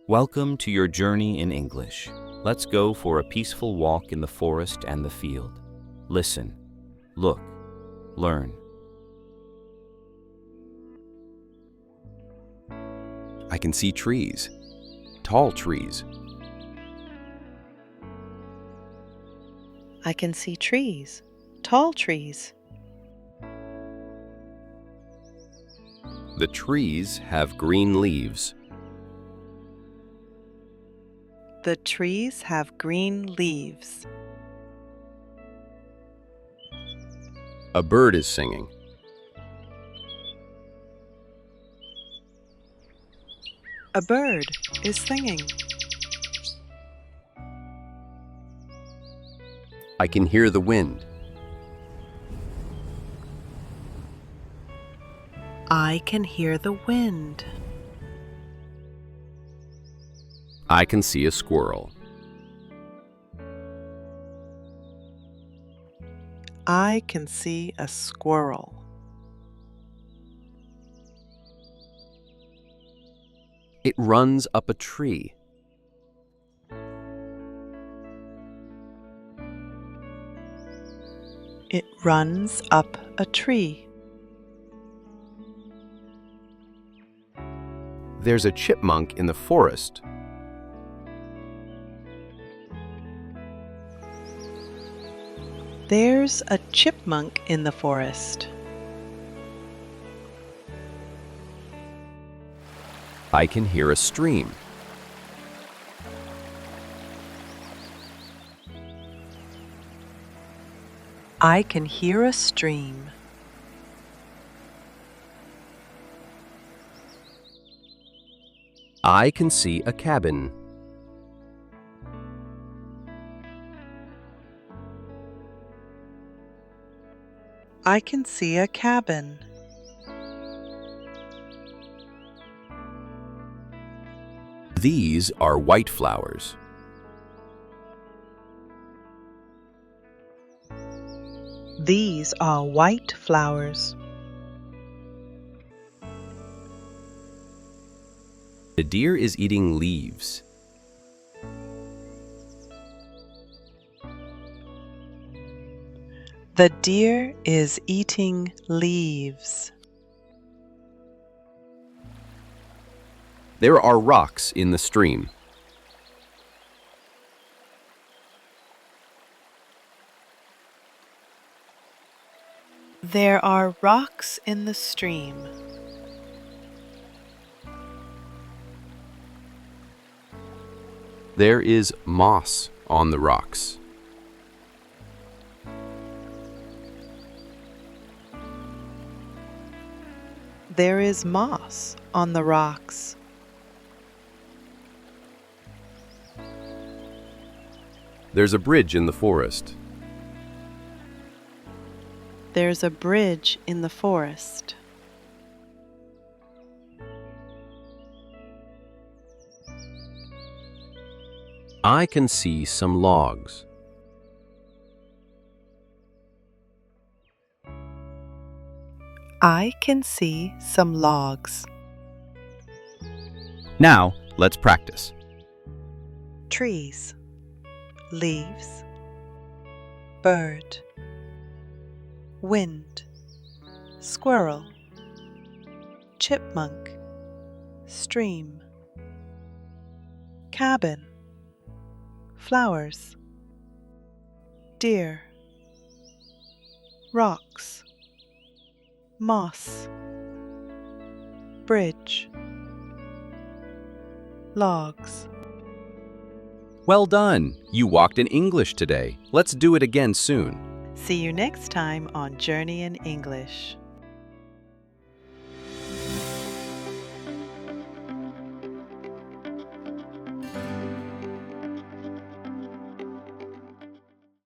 Welcome to your journey in English. Let's go for a peaceful walk in the forest and the field. Listen, look, learn. I can see trees, tall trees. I can see trees, tall trees. The trees have green leaves. The trees have green leaves. A bird is singing. A bird is singing. I can hear the wind. I can hear the wind. I can see a squirrel. I can see a squirrel. It runs up a tree. It runs up a tree. There's a chipmunk in the forest. There's a chipmunk in the forest. I can hear a stream. I can hear a stream. I can see a cabin. I can see a cabin. These are white flowers. These are white flowers. The deer is eating leaves. The deer is eating leaves. There are rocks in the stream. There are rocks in the stream. There is moss on the rocks. There is moss on the rocks. There's a bridge in the forest. There's a bridge in the forest. I can see some logs. I can see some logs. Now, let's practice. Trees, leaves, bird, wind, squirrel, chipmunk, stream, cabin, flowers, deer, rocks, moss, bridge, logs. Well done! You walked in English today. Let's do it again soon. See you next time on Journey in English.